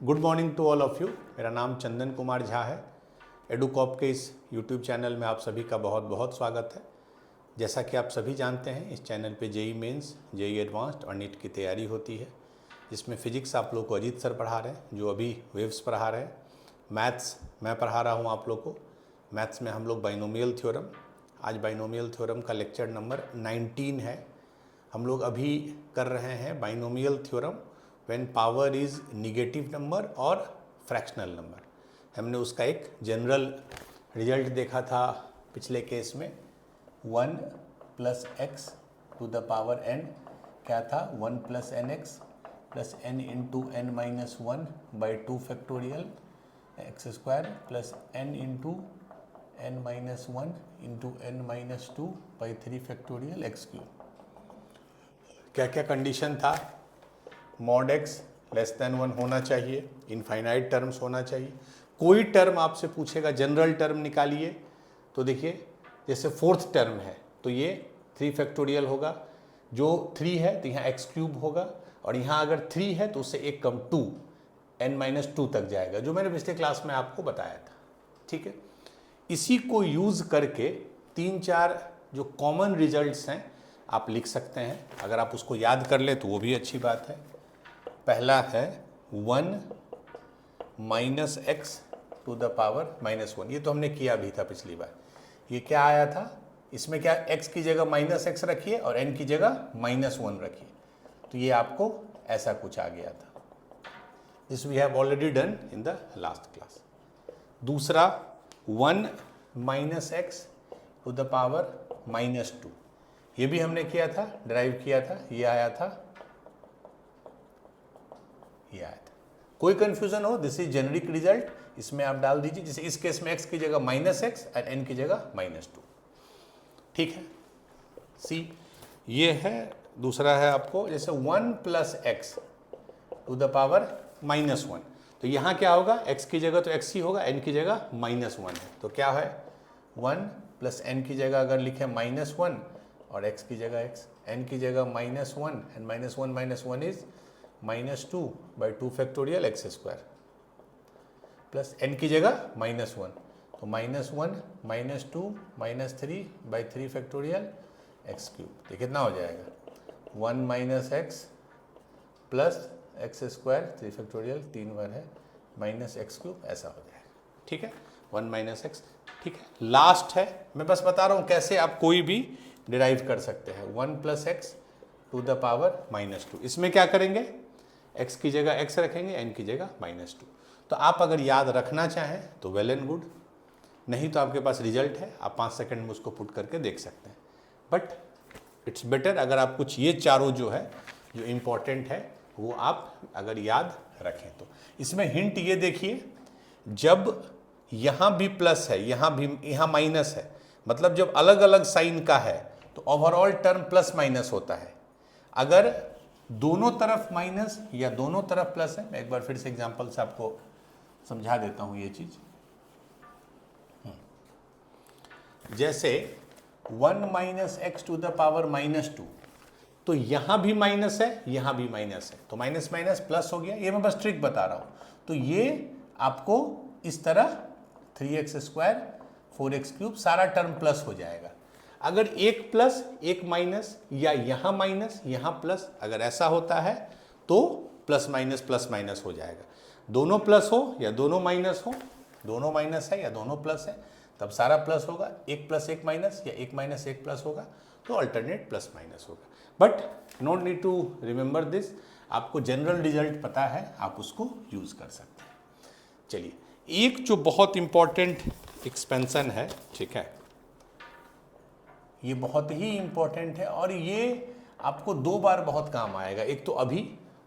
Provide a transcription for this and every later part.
Good morning to all of you. मेरा नाम चंदन कुमार झा है। एडुकॉप के इस यूट्यूब चैनल में आप सभी का बहुत बहुत स्वागत है। जैसा कि आप सभी जानते हैं, इस चैनल पे जेई मेंस, जेई एडवांस्ड और नीट की तैयारी होती है, जिसमें फ़िज़िक्स आप लोग को अजीत सर पढ़ा रहे हैं, जो अभी वेव्स पढ़ा रहे हैं। मैथ्स मैं पढ़ा रहा हूँ आप लोग को। मैथ्स में हम लोग बाइनोमियल थ्योरम, आज बाइनोमियल थ्योरम का लेक्चर नंबर 19 है। हम लोग अभी कर रहे हैं binomial theorem when power is negative number और फ्रैक्शनल नंबर। हमने उसका एक जनरल रिजल्ट देखा था पिछले केस में, 1 + x to the power n क्या था, 1 + nx + n × n - 1 / 2 factorial x² + n × n - 1 × n - 2 / 3 factorial x³। क्या क्या कंडीशन था? mod x <1 होना चाहिए, इनफाइनाइट टर्म्स होना चाहिए। कोई टर्म आपसे पूछेगा जनरल टर्म निकालिए, तो देखिए जैसे फोर्थ टर्म है तो ये 3 फैक्टोरियल होगा, जो 3 है तो यहाँ x³ होगा, और यहाँ अगर 3 है तो उससे एक कम 2 n - 2 तक जाएगा, जो मैंने पिछले क्लास में आपको बताया था। ठीक है, इसी को यूज़ करके 3-4 जो कॉमन रिजल्ट्स हैं आप लिख सकते हैं। अगर आप उसको याद कर ले तो वो भी अच्छी बात है। पहला है 1 - x टू द पावर -1, ये तो हमने किया भी था पिछली बार। ये क्या आया था, इसमें क्या x की जगह -x रखिए और n की जगह -1 रखिए, तो ये आपको ऐसा कुछ आ गया था। This we have already done in the last class. दूसरा 1 - x टू द पावर -2, ये भी हमने किया था, ड्राइव किया था, ये आया था, ये आया था। कोई कंफ्यूजन हो, दिस इज जेनरिक रिजल्ट, इसमें आप डाल दीजिए। जैसे इस केस में x की जगह -x और n की जगह -2। ठीक है, सी ये है। दूसरा है आपको जैसे 1 + x टू द पावर -1, तो यहाँ क्या होगा, x की जगह तो x ही होगा, n की जगह -1 है, तो क्या है 1 + n की जगह अगर लिखें -1 और x की जगह x, n की जगह -1 and -1 - 1 is -2 / 2 factorial x² plus n की जगह -1, तो -1 - 2 - 3 / 3 फैक्टोरियल x³। ये कितना हो जाएगा, 1 - x प्लस x², 3 फैक्टोरियल 3 बार है -x³, ऐसा हो जाएगा। ठीक है, 1 - x। ठीक है, लास्ट है, मैं बस बता रहा हूँ कैसे आप कोई भी डिराइव कर सकते हैं। 1 + x टू द पावर -2, इसमें क्या करेंगे, x की जगह x रखेंगे, n की जगह -2। तो आप अगर याद रखना चाहें तो वेल एंड गुड, नहीं तो आपके पास रिजल्ट है, आप 5 सेकंड में उसको पुट करके देख सकते हैं। बट इट्स बेटर अगर आप कुछ ये चारों जो है, जो इम्पोर्टेंट है, वो आप अगर याद रखें तो। इसमें हिंट ये देखिए, जब यहाँ भी प्लस है, यहाँ माइनस है, मतलब जब अलग अलग साइन का है तो ओवरऑल टर्म +- होता है। अगर दोनों तरफ माइनस या दोनों तरफ प्लस है, मैं एक बार फिर से एग्जांपल से आपको समझा देता हूं ये चीज। जैसे 1 - x टू द पावर -2, तो यहां भी माइनस है, यहां भी माइनस है, तो माइनस माइनस प्लस हो गया। ये मैं बस ट्रिक बता रहा हूं। तो ये आपको इस तरह 3x² 4x³ सारा टर्म प्लस हो जाएगा। अगर एक प्लस एक माइनस, या यहाँ माइनस यहाँ प्लस, अगर ऐसा होता है तो +- हो जाएगा। दोनों प्लस हो या दोनों माइनस हो, दोनों माइनस है या दोनों प्लस है, तब सारा प्लस होगा। एक प्लस एक माइनस या एक माइनस एक प्लस होगा, तो अल्टरनेट +- होगा। But note need to remember this, आपको जनरल रिजल्ट पता है, आप उसको यूज कर सकते हैं। चलिए, एक जो बहुत इंपॉर्टेंट एक्सपेंशन है, ठीक है, ये बहुत ही इंपॉर्टेंट है और ये आपको 2 बार बहुत काम आएगा। एक तो अभी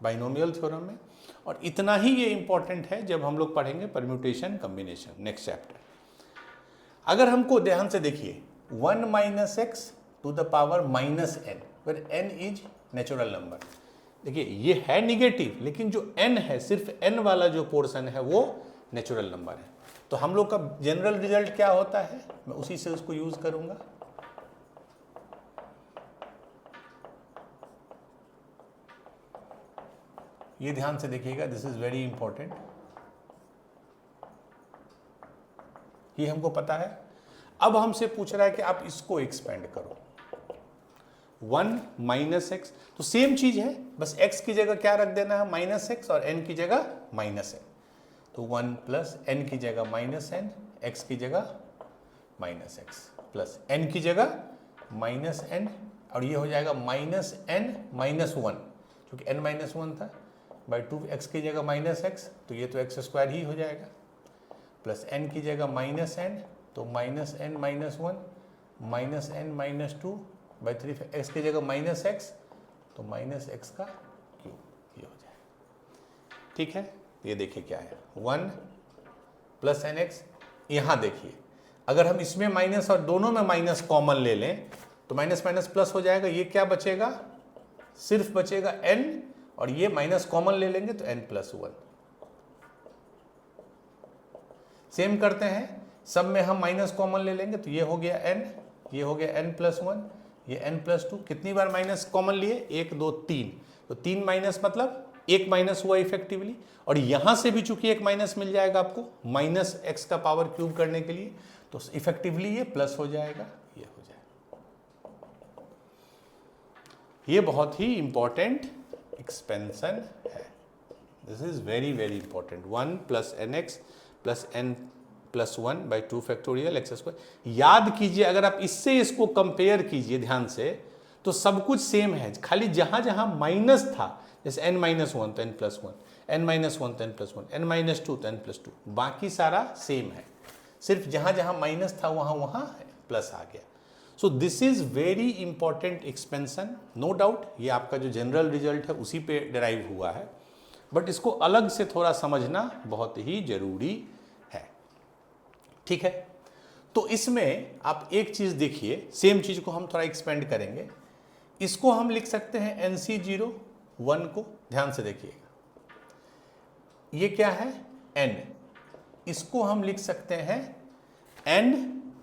बाइनोमियल थ्योरम में, और इतना ही ये इंपॉर्टेंट है जब हम लोग पढ़ेंगे परम्यूटेशन कॉम्बिनेशन, नेक्स्ट चैप्टर। अगर हमको ध्यान से देखिए, 1 - x to the power -n, where n is natural number. देखिए ये है निगेटिव, लेकिन जो n है, सिर्फ n वाला जो पोर्शन है वो नेचुरल नंबर है। तो हम लोग का जनरल रिजल्ट क्या होता है, मैं उसी से उसको यूज करूंगा। ये ध्यान से देखिएगा, दिस इज वेरी इंपॉर्टेंट, ये हमको पता है। अब हमसे पूछ रहा है कि आप इसको एक्सपेंड करो, 1 माइनस एक्स, तो सेम चीज है, बस x की जगह क्या रख देना है, माइनस एक्स, और n की जगह माइनस n, तो 1 प्लस n की जगह माइनस n, x की जगह माइनस एक्स, प्लस n की जगह माइनस n, और ये हो जाएगा माइनस n माइनस 1, क्योंकि n माइनस 1 था, बाई 2, x की जगह माइनस एक्स, तो ये तो एक्स स्क्वायर ही हो जाएगा, प्लस n की जगह माइनस n, तो minus n minus 1, minus n minus 2 by 3, x की जगह माइनस एक्स, तो माइनस एक्स का क्यूब, ये हो जाएगा। ठीक है, ये देखिए क्या है, 1 प्लस एन एक्स। यहाँ देखिए, अगर हम इसमें माइनस और दोनों में माइनस कॉमन ले लें तो माइनस माइनस प्लस हो जाएगा, ये क्या बचेगा, सिर्फ बचेगा n, और ये माइनस कॉमन ले लेंगे तो n प्लस 1। सेम करते हैं, सब में हम माइनस कॉमन ले लेंगे तो ये हो गया n, ये हो गया n प्लस 1, ये n प्लस 2। कितनी बार माइनस कॉमन लिए, 1 2 3, तो 3 माइनस मतलब एक माइनस हुआ इफेक्टिवली, और यहां से भी चूंकि एक माइनस मिल जाएगा आपको माइनस एक्स का पावर क्यूब करने के लिए, तो इफेक्टिवली ये प्लस हो जाएगा, ये हो जाएगा। ये बहुत ही इंपॉर्टेंट एक्सपेंशन है, this is very very important. 1 plus n x plus n plus 1 by 2 factorial x square. याद कीजिए, अगर आप इससे इसको कंपेयर कीजिए ध्यान से, तो सब कुछ सेम है, खाली जहां जहां माइनस था, जैसे n माइनस 1 तो n प्लस 1, n माइनस 1 तो n प्लस 1, n माइनस 2 तो n प्लस 2, बाकी सारा सेम है, सिर्फ जहां जहां माइनस था वहां वहां प्लस आ गया। So this is very important expansion, no doubt ये आपका जो जनरल रिजल्ट है उसी पे डिराइव हुआ है, बट इसको अलग से थोड़ा समझना बहुत ही जरूरी है। ठीक है, तो इसमें आप एक चीज देखिए, सेम चीज को हम थोड़ा एक्सपेंड करेंगे। इसको हम लिख सकते हैं NC0 1 को, ध्यान से देखिएगा, ये क्या है n, इसको हम लिख सकते हैं n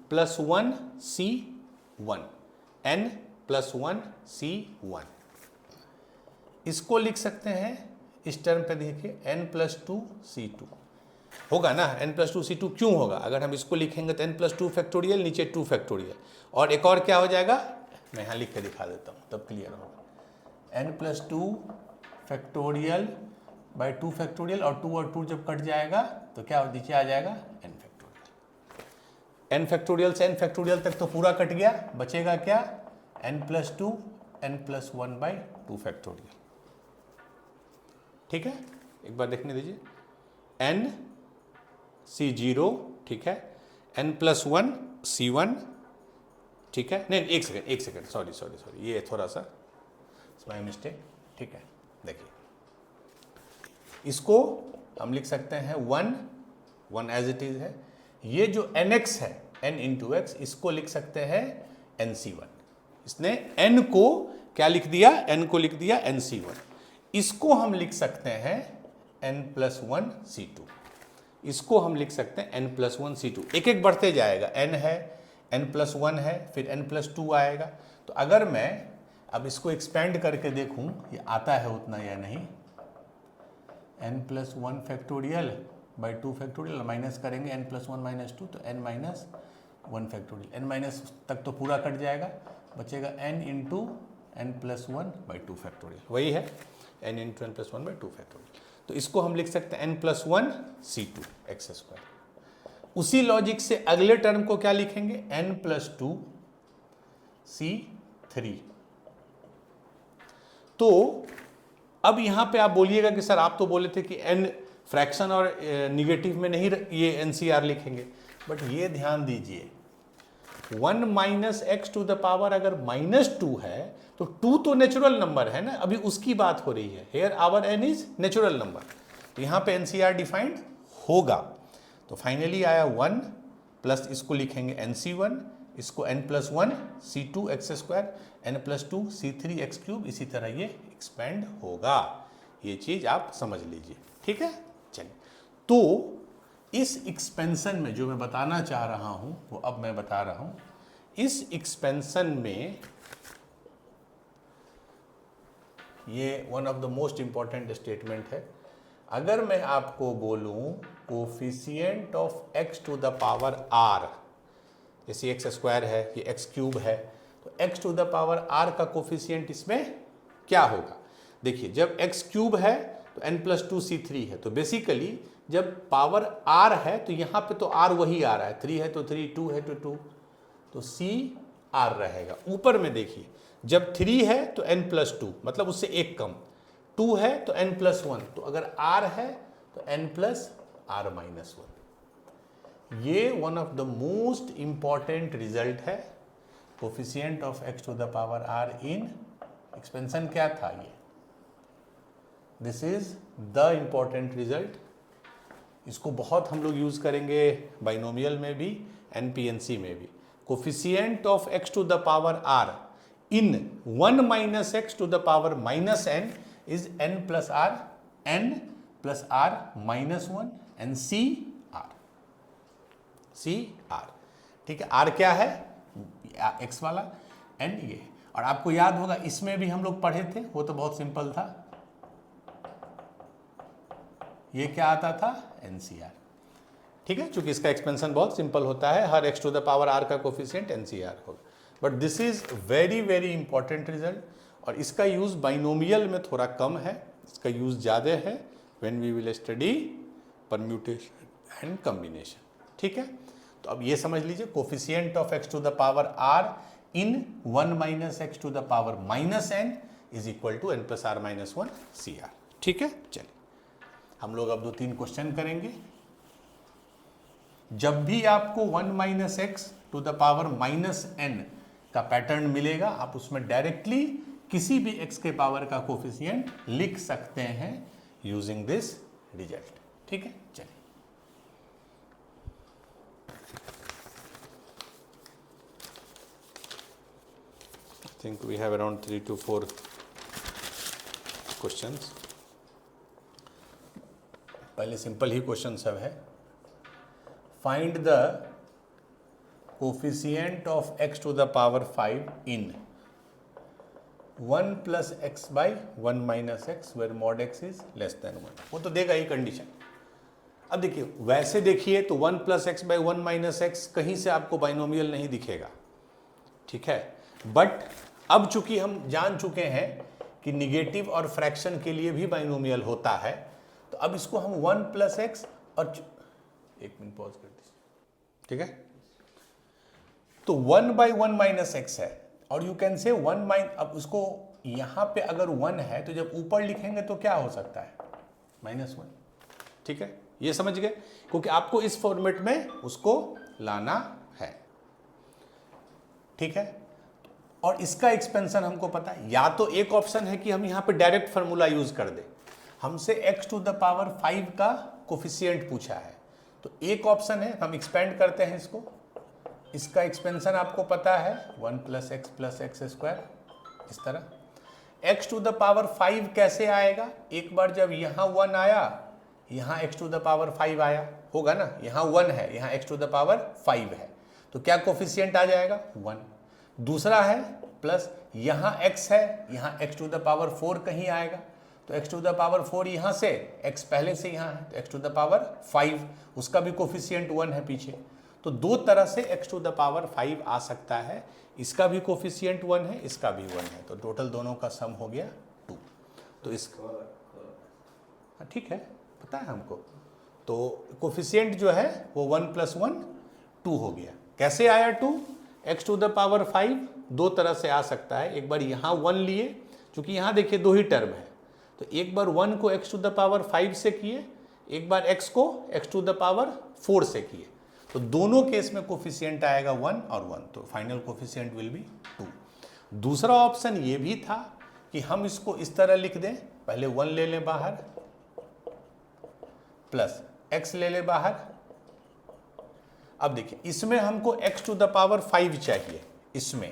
plus 1 C1, n plus 1 C1। इसको लिख सकते हैं इस टर्म पे देखिए n प्लस 2 C2 होगा ना, n प्लस 2 C2 क्यों होगा, अगर हम इसको लिखेंगे तो n प्लस 2 फैक्टोरियल, नीचे 2 फैक्टोरियल, और एक और क्या हो जाएगा, मैं यहाँ लिख के दिखा देता हूँ तब क्लियर होगा, n plus 2 factorial by 2 factorial, और 2 और 2 जब कट जाएगा तो क्या नीचे आ जाएगा n फैक्टोरियल। n फैक्टोरियल से n फैक्टोरियल तक तो पूरा कट गया, बचेगा क्या, n plus 2 n plus 1 by 2 factorial. ठीक है, एक बार देखने दीजिए, n C0, ठीक है, n प्लस 1 C1, ठीक है, नहीं एक सेकेंड सॉरी, ये थोड़ा सा माय मिस्टेक। ठीक है, देखिए इसको हम लिख सकते हैं 1 एज इट इज है, ये जो nx है n इंटू एक्स, इसको लिख सकते हैं nc1। इसने n को क्या लिख दिया, n को लिख दिया nc1। इसको हम लिख सकते हैं n प्लस 1 C2, इसको हम लिख सकते हैं n प्लस 1 C2, एक एक बढ़ते जाएगा, n है, n प्लस 1 है, फिर n प्लस 2 आएगा। तो अगर मैं अब इसको एक्सपेंड करके देखूं ये आता है उतना या नहीं, n plus 1 factorial by 2 factorial, minus करेंगे n प्लस 1 माइनस 2, तो n minus 1 factorial, n minus तक तो पूरा कट जाएगा, बचेगा n into n plus 1 by 2 factorial, वही है n into n plus 1 by 2 factorial. तो इसको हम लिख सकते हैं n plus 1 C2 x square. उसी लॉजिक से अगले टर्म को क्या लिखेंगे, n प्लस 2 C3। तो अब यहां पे आप बोलिएगा कि सर आप तो बोले थे कि n फ्रैक्शन और निगेटिव में नहीं ये NCR लिखेंगे, बट ये ध्यान दीजिए 1 minus x to the power अगर -2 है तो 2 तो नेचुरल नंबर है ना, अभी उसकी बात हो रही है, here our n is natural number, तो यहाँ पे NCR डिफाइंड होगा। तो फाइनली आया 1 प्लस इसको लिखेंगे NC1, इसको n plus 1 C2 x square, n plus 2 C3 x cube, इसी तरह ये एक्सपेंड होगा, ये चीज आप समझ लीजिए। ठीक है, चलिए, तो इस एक्सपेंशन में जो मैं बताना चाह रहा हूं वो अब मैं बता रहा हूं। इस एक्सपेंशन में ये one of the most important statement है। अगर मैं आपको बोलूं coefficient of x to the power r, जैसे एक्स स्क्वायर है, ये एक्स क्यूब है, तो x to the power r का कोफिशिएंट इसमें क्या होगा? देखिए, जब x क्यूब है तो n+2c3 है, तो बेसिकली जब पावर r है तो यहाँ पे तो r वही आ रहा है, 3 है तो 3, 2 है तो 2, तो c r रहेगा। ऊपर में देखिए, जब 3 है तो n+2, मतलब उससे एक कम, 2 है तो n+1, तो अगर r है तो n+r-1। ये one of the most important result है, coefficient of x to the power r in expansion क्या था ये, this is the important result. इसको बहुत हम लोग यूज करेंगे बाइनोमियल में भी, NP-NC में भी। Coefficient of x to the power r in 1 minus x to the power minus n is n plus r minus 1 and C r। ठीक है, r क्या है? x वाला, एंड ये। और आपको याद होगा इसमें भी हम लोग पढ़े थे, वो तो बहुत सिंपल था, ये क्या आता था? NCR। ठीक है, चूंकि इसका एक्सपेंशन बहुत सिंपल होता है, हर x to the power r का कोफिशिएंट NCR होगा। But this is very very important result, और इसका यूज बाइनोमियल में थोड़ा कम है, इसका यूज ज़्यादा है when we will study permutation and combination. ठीक है, तो अब ये समझ लीजिए, coefficient of x to the power r in 1 minus x to the power minus n is equal to n plus r minus 1 CR। ठीक है, चलिए हम लोग अब 2-3 क्वेश्चन करेंगे। जब भी आपको 1 minus x to the power minus n का पैटर्न मिलेगा, आप उसमें डायरेक्टली किसी भी x के पावर का कोफिशिएंट लिख सकते हैं यूजिंग दिस रिजल्ट। ठीक है, चलिए I think we have around 3 to 4 questions। पहले सिंपल ही क्वेश्चन सब है। Find the coefficient of x to the power 5 in 1 plus x by 1 minus x where mod x is less than 1। वो तो देगा ही कंडीशन। अब देखिए, वैसे देखिए तो 1 plus x by 1 minus x कहीं से आपको बाइनोमियल नहीं दिखेगा। ठीक है, बट अब चूंकि हम जान चुके हैं कि निगेटिव और फ्रैक्शन के लिए भी बाइनोमियल होता है, तो अब इसको हम 1 प्लस एक्स और 1 मिनट पॉज कर दीजिए। ठीक है, तो 1 बाई 1 माइनस एक्स है, और यू कैन से 1 माइन, अब उसको यहां पे अगर 1 है तो जब ऊपर लिखेंगे तो क्या हो सकता है? -1। ठीक है, ये समझ गए, क्योंकि आपको इस फॉर्मेट में उसको लाना है। ठीक है, और इसका एक्सपेंशन हमको पता है। या तो एक ऑप्शन है कि हम यहाँ पे डायरेक्ट फार्मूला यूज कर दें, हमसे x टू द पावर 5 का कोफिशिएंट पूछा है, तो एक ऑप्शन है हम एक्सपेंड करते हैं इसको, इसका एक्सपेंशन आपको पता है 1 प्लस एक्स स्क्वायर, इस तरह। x टू द पावर 5 कैसे आएगा? एक बार जब यहाँ 1 आया, यहाँ x टू द पावर 5 आया होगा ना, यहाँ 1 है, यहाँ x टू द पावर 5 है, तो क्या कोफिशिएंट आ जाएगा? 1। दूसरा है प्लस, यहाँ x है, यहाँ x टू द पावर 4 कहीं आएगा, तो x टू द पावर 4 यहाँ से, x पहले से यहाँ है, तो x टू द पावर 5, उसका भी कोफिशिएंट 1 है पीछे। तो दो तरह से x टू द पावर 5 आ सकता है, इसका भी कोफिशिएंट 1 है, इसका भी 1 है, तो टोटल दोनों का सम हो गया 2। तो इसका ठीक है, पता है हमको, तो कोफिशिएंट जो है वो 1 प्लस 1 2 हो गया। कैसे आया 2? x टू द पावर 5 दो तरह से आ सकता है। एक बार यहाँ 1 लिए, क्योंकि यहाँ देखिए 2 ही टर्म है, तो एक बार 1 को x टू द पावर 5 से किए, एक बार x को x टू द पावर 4 से किए, तो दोनों केस में कोफिशिएंट आएगा 1 और 1, तो फाइनल कोफिशिएंट विल बी 2। दूसरा ऑप्शन ये भी था कि हम इसको इस तरह लिख दें, पहले 1 ले लें बाहर, प्लस x ले लें बाहर। अब देखिए, इसमें हमको x टू द पावर 5 चाहिए, इसमें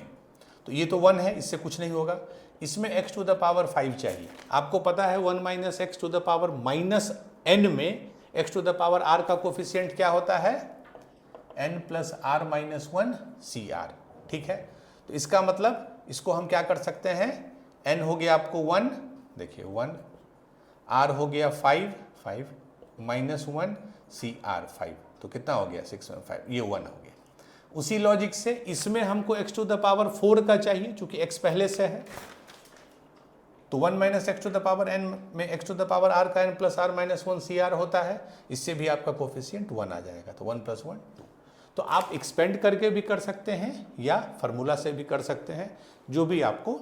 तो ये तो 1 है, इससे कुछ नहीं होगा। इसमें x टू द पावर 5 चाहिए। आपको पता है 1 minus x to the power minus n में x to the power r का कोफिशिएंट क्या होता है? n plus r minus 1 CR। ठीक है, तो इसका मतलब इसको हम क्या कर सकते हैं, n हो गया आपको 1 देखिए 1, R हो गया 5, 5 माइनस 1 CR 5, तो कितना हो गया 6 में 5, ये 1 हो गया। उसी लॉजिक से इसमें हमको x टू द पावर 4 का चाहिए, चूंकि x पहले से है, तो 1 minus x to the power n में x to the power r का n plus r minus 1 CR होता है, इससे भी आपका कोफिशिएंट 1 आ जाएगा, तो 1 प्लस 1 2। तो आप एक्सपेंड करके भी कर सकते हैं या फार्मूला से भी कर सकते हैं, जो भी आपको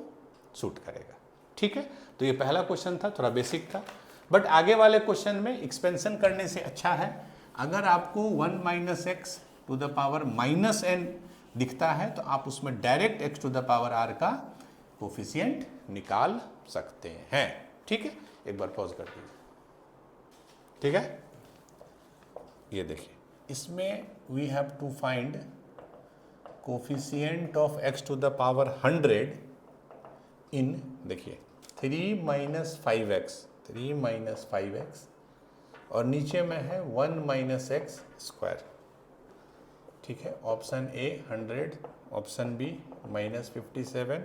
सूट करेगा। ठीक है, तो ये पहला क्वेश्चन था, थोड़ा बेसिक था, बट आगे वाले क्वेश्चन में एक्सपेंशन करने से अच्छा है अगर आपको 1 minus x to the power minus n दिखता है तो आप उसमें direct x to the power r का कोफिशिएंट निकाल सकते हैं। ठीक है, एक बार पॉज कर दीजिए। ठीक है, ये देखिए, इसमें we have to find coefficient of x to the power 100 in, देखिए 3 माइनस 5x, 3 माइनस 5x, और नीचे में है 1 माइनस एक्स स्क्वायर। ठीक है, option A 100, option B minus 57,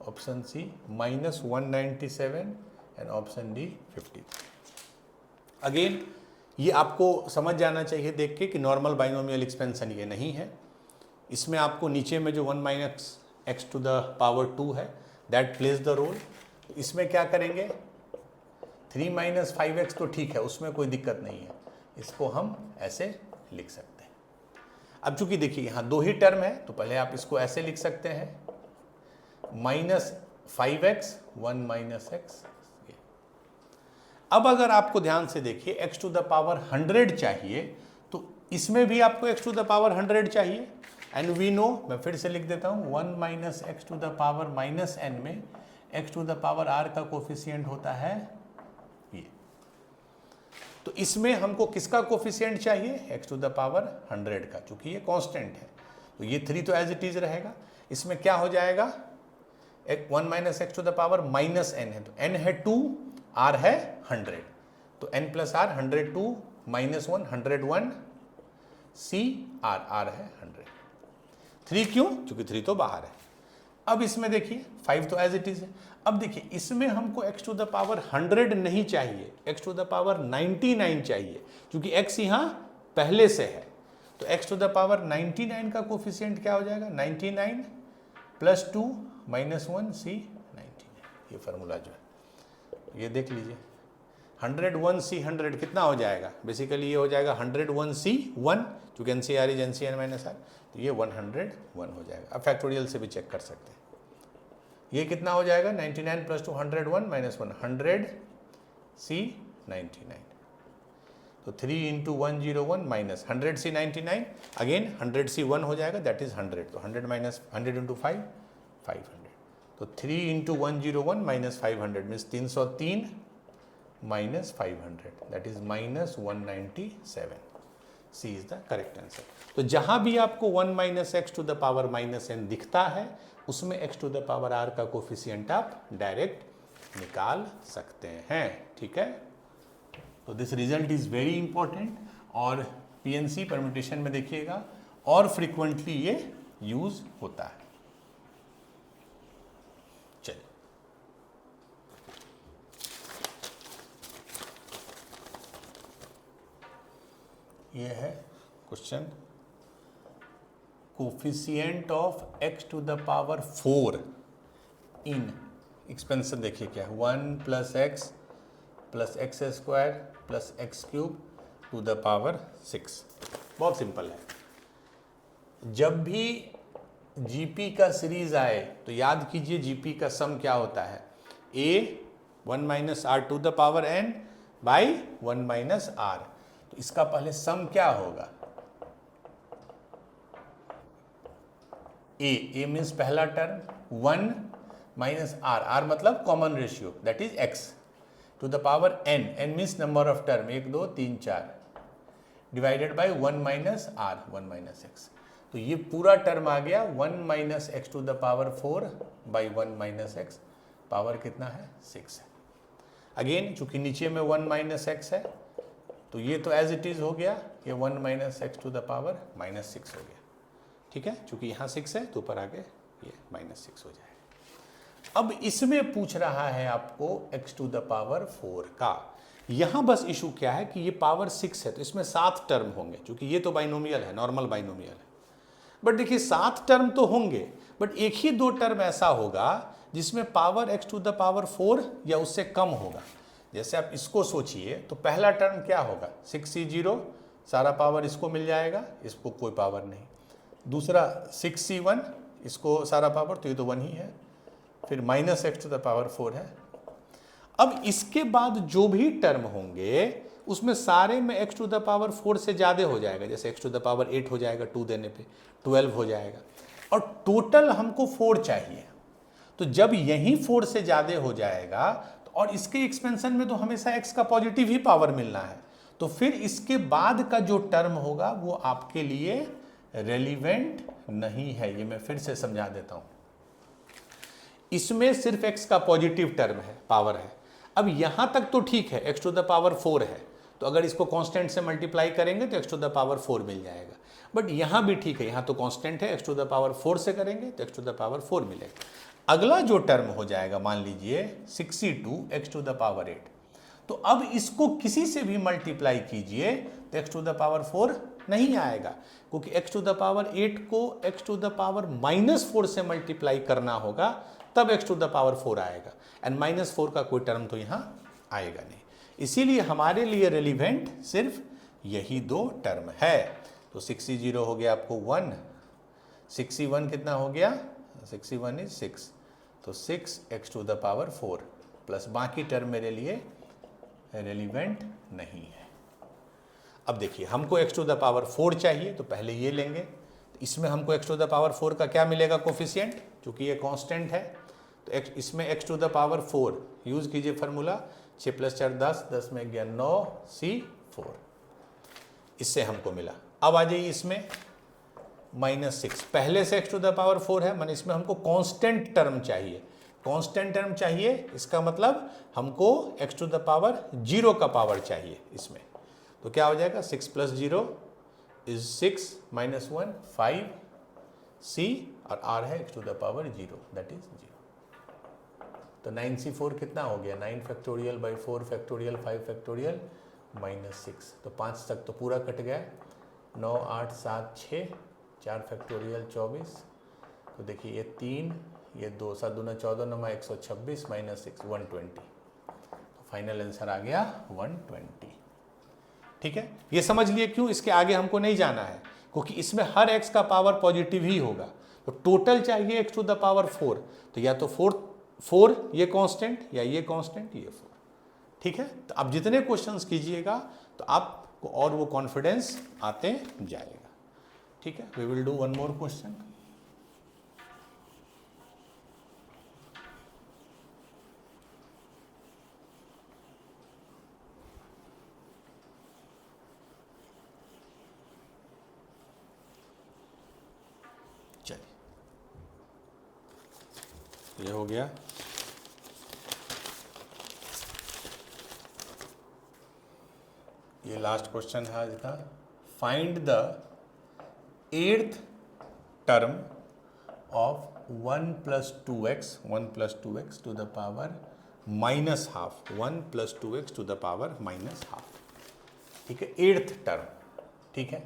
option C minus 197 and option D 50। Again ये आपको समझ जाना चाहिए देख के कि नॉर्मल बाइनोमियल एक्सपेंशन ये नहीं है। इसमें आपको नीचे में जो 1 minus x to the power 2 है दैट प्लेज द रोल। इसमें क्या करेंगे, 3 माइनस 5x तो ठीक है, उसमें कोई दिक्कत नहीं है, इसको हम ऐसे लिख सकते हैं। अब चूंकि देखिए यहाँ 2 ही टर्म है तो पहले आप इसको ऐसे लिख सकते हैं, माइनस 5x 1 माइनस एक्स। अब अगर आपको ध्यान से देखिए x टू द पावर 100 चाहिए तो इसमें भी आपको x टू द पावर 100 चाहिए, एंड वी नो, मैं फिर से लिख देता हूँ, 1 minus x to the power minus n में x to the power r का कोफिशिएंट होता है ये। तो इसमें हमको किसका कोफिशिएंट चाहिए, x टू द पावर 100 का, चूंकि ये कांस्टेंट है तो ये 3 तो एज इट इज रहेगा। इसमें क्या हो जाएगा, 1 minus x to the power minus n है, तो n है 2, r है 100, तो n plus r 102 minus 1 101 c r है 100। 3 क्यों, क्योंकि 3 तो बाहर है। अब इसमें देखिए 5 तो एज इट इज है। अब देखिए इसमें हमको x टू द पावर 100 नहीं चाहिए, x टू द पावर 99 चाहिए, क्योंकि x यहाँ पहले से है, तो x टू द पावर 99 का कोफिशिएंट क्या हो जाएगा, 99 प्लस 2 माइनस 1 c 99। ये फार्मूला जो है ये देख लीजिए, 101 c 100 कितना हो जाएगा, बेसिकली ये हो जाएगा 101 c 1, क्योंकि NCR is NCN minus r, तो ये 101 हो जाएगा। अब फैक्टोरियल से भी चेक कर सकते हैं, ये कितना हो जाएगा, 99 प्लस 2 101 माइनस 1 100 c 99, तो 3 into 101 minus 100 c 99, again 100 c 1 हो जाएगा, दैट इज 100, तो 100 माइनस 100 इंटू 5 500, तो 3 into 101 minus 500 means 303 minus 500, that is minus 197। C is the correct answer. तो जहां भी आपको 1 minus x to the power minus n दिखता है उसमें x to the power r का कोफिशिएंट आप डायरेक्ट निकाल सकते हैं। ठीक है, तो this result is very important, और PNC परम्यूटेशन में देखिएगा और फ्रीक्वेंटली ये यूज होता है। चलिए ये है question, coefficient of x to the power 4 in expansion देखिए क्या है, 1 plus x plus x square plus x cube to the power 6। बहुत सिंपल है, जब भी जीपी का सीरीज आए तो याद कीजिए जीपी का सम क्या होता है, a 1 minus r to the power n by 1 minus r, तो इसका पहले सम क्या होगा, a मीन्स पहला टर्म 1 माइनस आर मतलब common ratio that is x to the power n means number of term 1 2 3 4 divided by 1 minus r 1 minus x, तो ये पूरा टर्म आ गया 1 minus x to the power 4 by 1 minus x, power कितना है 6 है। अगेन चूंकि नीचे में 1 माइनस एक्स है तो ये तो एज इट इज हो गया, ये 1 minus x to the power minus 6 हो गया। ठीक है, चूंकि यहाँ 6 है तो ऊपर आके ये माइनस 6 हो जाएगा। अब इसमें पूछ रहा है आपको x टू द पावर 4 का। यहां बस इशू क्या है कि ये पावर 6 है तो इसमें 7 टर्म होंगे, क्योंकि ये तो बाइनोमियल है, नॉर्मल बाइनोमियल है। बट देखिए 7 टर्म तो होंगे, बट एक ही 2 टर्म ऐसा होगा जिसमें power x to the power 4 या उससे कम होगा। जैसे आप इसको सोचिए तो पहला टर्म क्या होगा, 6c0, सारा पावर इसको मिल जाएगा, इसको कोई पावर नहीं। दूसरा 6c1, इसको सारा पावर, तो ये तो 1 ही है। फिर minus x to the power 4 है। अब इसके बाद जो भी टर्म होंगे उसमें सारे में x टू द पावर 4 से ज़्यादा हो जाएगा। जैसे x टू द पावर 8 हो जाएगा 2 देने पे, 12 हो जाएगा, और टोटल हमको 4 चाहिए। तो जब यही 4 से ज़्यादा हो जाएगा तो और इसके एक्सपेंशन में तो हमेशा x का पॉजिटिव ही पावर मिलना है, तो फिर इसके बाद का जो टर्म होगा वो आपके लिए रेलिवेंट नहीं है। ये मैं फिर से समझा देता हूँ। इसमें सिर्फ x का पॉजिटिव टर्म है, पावर है। अब यहां तक तो ठीक है, x टू द पावर 4 है, तो अगर इसको कांस्टेंट से मल्टीप्लाई करेंगे तो x टू द पावर 4 मिल जाएगा। बट यहां भी ठीक है, यहां तो कांस्टेंट है, x टू द पावर 4 से करेंगे तो x टू द पावर 4 मिलेगा। अगला जो टर्म हो जाएगा, मान लीजिए 6c2 x to the power 8, तो अब इसको किसी से भी मल्टीप्लाई कीजिए तो x टू द पावर 4 नहीं आएगा, क्योंकि x टू द पावर 8 को x टू द पावर -4 से मल्टीप्लाई करना होगा, तब x टू द पावर 4 आएगा, एंड -4 का कोई टर्म तो यहाँ आएगा नहीं। इसीलिए हमारे लिए रेलिवेंट सिर्फ यही 2 टर्म है। तो 6c0 हो गया आपको 1, 6c1 कितना हो गया, 6c1 इज 6, तो 6x to the power 4 plus बाकी टर्म मेरे लिए रेलिवेंट नहीं है। अब देखिए हमको x टू द पावर 4 चाहिए, तो पहले ये लेंगे। तो इसमें हमको x टू द पावर 4 का क्या मिलेगा, कोफिशिएंट, क्योंकि ये कांस्टेंट है। तो इसमें x to the power 4 use कीजिए फार्मूला, 6 + 4 10, 10 में गया 9c4, इससे हमको मिला। अब आ जाइए इसमें -6, पहले से x टू द पावर 4 है, माने इसमें हमको कांस्टेंट टर्म चाहिए। कांस्टेंट टर्म चाहिए, इसका मतलब हमको x टू द पावर 0 का पावर चाहिए इसमें। तो क्या हो जाएगा, 6 + 0 इज 6 - 1 5 c, और r है x to the power 0, that is 0। तो 9c4 कितना हो गया, 9 फैक्टोरियल बाई 4 फैक्टोरियल 5 फैक्टोरियल -6, तो 5 तक तो पूरा कट गया। 9 8 7 6, 4 फैक्टोरियल 24, तो देखिए ये 3, ये 2, 7 दूना 14, 9 126 -6 120, तो फाइनल आंसर आ गया 120। ठीक है, ये समझ लिए क्यों इसके आगे हमको नहीं जाना है, क्योंकि इसमें हर x का पावर पॉजिटिव ही होगा। तो टोटल चाहिए x टू द पावर 4, तो या तो 4 ये कांस्टेंट, या ये कांस्टेंट, ये 4। ठीक है, तो आप जितने क्वेश्चंस कीजिएगा तो आपको और वो कॉन्फिडेंस आते जाएगा। ठीक है, we will do one more question. ये हो गया। ये लास्ट क्वेश्चन है आज का। Find the 8th term of 1 + 2x to the power -½ 1 + 2x to the power -½ ठीक है, 8th टर्म। ठीक है,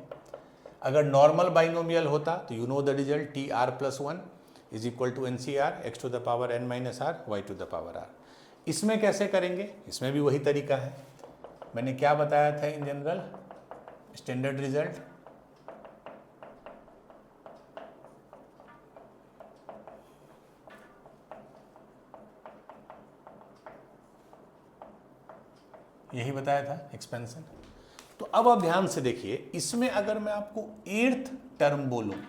अगर नॉर्मल बाइनोमियल होता तो you know the result, TR + 1 is equal to NCR x to the power n - r y to the power r। इसमें कैसे करेंगे, इसमें भी वही तरीका है। मैंने क्या बताया था इन जनरल, स्टैंडर्ड रिजल्ट, यही बताया था, एक्सपेंशन। तो अब आप ध्यान से देखिए, इसमें अगर मैं आपको 8th टर्म बोलूं,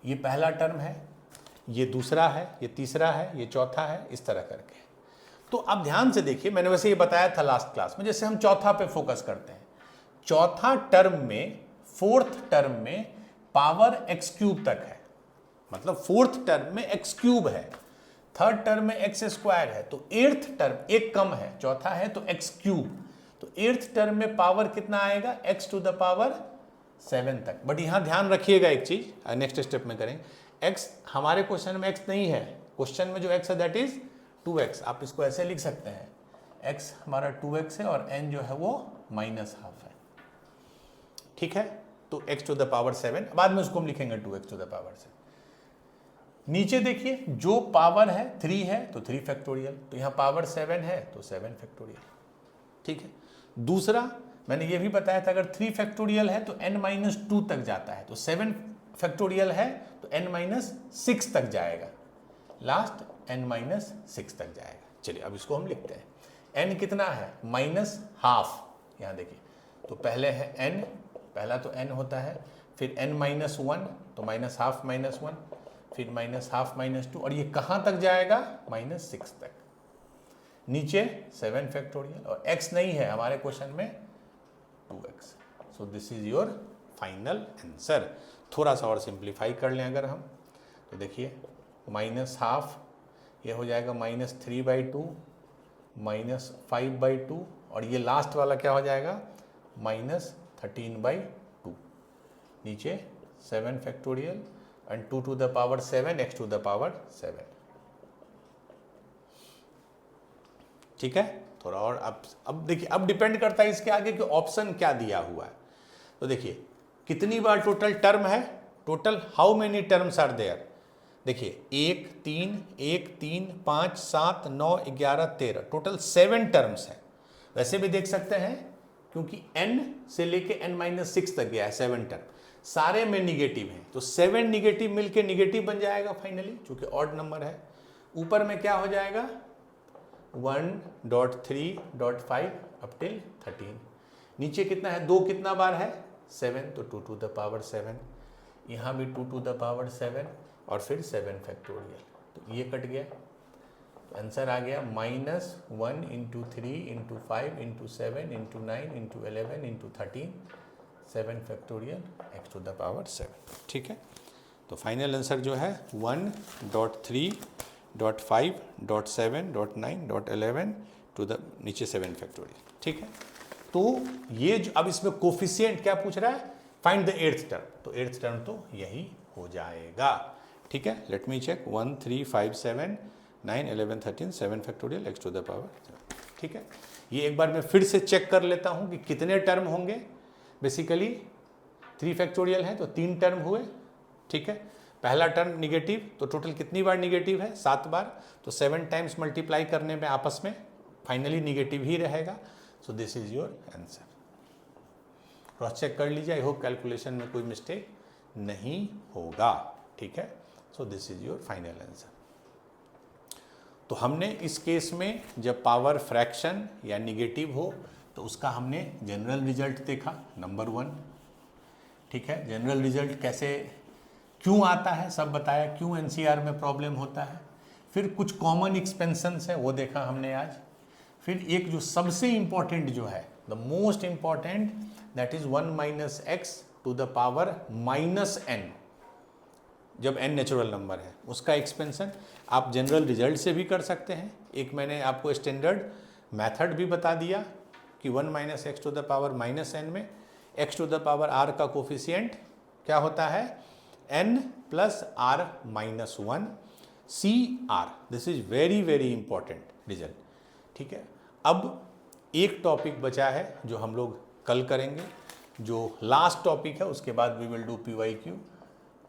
ये पहला टर्म है, ये दूसरा है, ये तीसरा है, ये चौथा है, इस तरह करके। तो आप ध्यान से देखिए, मैंने वैसे ये बताया था लास्ट क्लास में, जैसे हम चौथा पे फोकस करते हैं। चौथा टर्म में 4th टर्म में पावर x³ तक है, मतलब 4th टर्म में x³ है, 3rd टर्म में x² है, तो 8th टर्म एक कम है, चौथा है तो x³, तो 8th टर्म में पावर कितना आएगा, x टू द पावर 7 तक। बट यहां ध्यान रखिएगा एक चीज, नेक्स्ट स्टेप में करेंगे, x हमारे क्वेश्चन में x नहीं है, क्वेश्चन में जो x है दैट इज 2x, आप इसको ऐसे लिख सकते हैं, x हमारा 2x है और n जो है वो -½ है, ठीक है। तो x टू द पावर 7, बाद में उसको हम लिखेंगे 2x टू द पावर 7। नीचे देखिए जो पावर है 3 है तो 3 फैक्टोरियल, तो यहाँ पावर 7 है तो 7 फैक्टोरियल, ठीक है। दूसरा मैंने ये भी बताया था, अगर 3 फैक्टोरियल है तो n-2 तक जाता है, तो 7 फैक्टोरियल है तो n-6 तक जाएगा, लास्ट n-6 तक जाएगा। चलिए अब इसको हम लिखते हैं। n कितना है? -½ यहाँ देखिए, तो पहले है n, पहला तो n होता है, फिर n-1 तो -½ -1, फिर -½ -2, और ये कहाँ तक जाएगा? -6 तक। नीचे 7 फैक्टोरियल और x नहीं है हमारे क्वेश्चन में 2x। So this is your final answer. थोड़ा सा और सिंप्लीफाई कर लें अगर हम, तो देखिए -½ ये हो जाएगा -3/2 -5/2, और ये लास्ट वाला क्या हो जाएगा? -13/2। नीचे 7 factorial and 2 to the power 7 x to the power 7, ठीक है। थोड़ा और अब देखिए, अब डिपेंड करता है इसके आगे कि ऑप्शन क्या दिया हुआ है। तो देखिए कितनी बार टोटल टर्म है, total how many terms are there. देखिए 1 3 5 7 9 11 13, टोटल 7 टर्म्स हैं। वैसे भी देख सकते हैं क्योंकि n से लेके n-6 तक गया है 7 टर्म, सारे में निगेटिव हैं, तो 7 निगेटिव मिलके निगेटिव बन जाएगा फाइनली, क्योंकि ऑड नंबर है। ऊपर में क्या हो जाएगा? 1.3.5 अप टिल 13। नीचे कितना है? 2 कितना बार है? 7, तो 2 टू द पावर 7, यहाँ भी 2 टू द पावर 7 और फिर 7 फैक्टोरियल, तो ये कट गया, तो आंसर आ गया -1 × 3 × 5 × 7 × 9 × 11 × 13, 7 factorial x to the power 7, ठीक है। तो फाइनल आंसर जो है 1.3.5.7.9.11 टू द नीचे 7 फैक्टोरियल, ठीक है। तो ये जो अब इसमें कोफिशिएंट क्या पूछ रहा है? फाइंड द 8th टर्म, तो 8th टर्म तो यही हो जाएगा, ठीक है। Let me check 1 3 5 7 9 11 13 7 factorial x to the power 7, ठीक है। ये एक बार मैं फिर से चेक कर लेता हूँ कि कितने टर्म होंगे। बेसिकली 3 फैक्टोरियल है तो 3 टर्म हुए, ठीक है। पहला टर्म निगेटिव, तो टोटल कितनी बार निगेटिव है? 7 बार, तो 7 टाइम्स मल्टीप्लाई करने में आपस में फाइनली निगेटिव ही रहेगा। So this is your answer. Cross check कर लीजिए, आई होप कैलकुलेशन में कोई मिस्टेक नहीं होगा, ठीक है। सो this is your final answer. तो हमने इस केस में जब पावर फ्रैक्शन या निगेटिव हो तो उसका हमने जनरल रिजल्ट देखा, नंबर 1, ठीक है। जनरल रिजल्ट कैसे क्यों आता है सब बताया, क्यों एनसीआर में प्रॉब्लम होता है। फिर कुछ कॉमन एक्सपेंशंस है वो देखा हमने आज। फिर एक जो सबसे इम्पॉर्टेंट जो है, the most important, that is 1 - x to the power -n, जब n नेचुरल नंबर है, उसका एक्सपेंशन आप जनरल रिजल्ट से भी कर सकते हैं। एक मैंने आपको स्टैंडर्ड मेथड भी बता दिया कि 1 - x to the power -n में x to the power r का कोफिशिएंट क्या होता है? n + r-1 CR। This is very very important result, ठीक है। अब एक टॉपिक बचा है जो हम लोग कल करेंगे, जो लास्ट टॉपिक है, उसके बाद वी विल डू PYQ,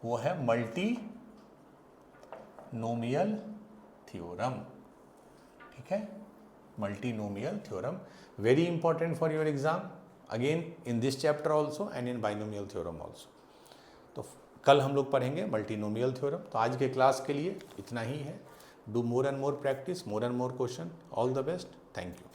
वो है मल्टीनोमियल थ्योरम, ठीक है। Multinomial theorem very important for your exam, again in this chapter also and in binomial theorem also. तो कल हम लोग पढ़ेंगे मल्टीनोमियल थ्योरम। तो आज के क्लास के लिए इतना ही है। Do more and more practice, more and more question. All the best, thank you.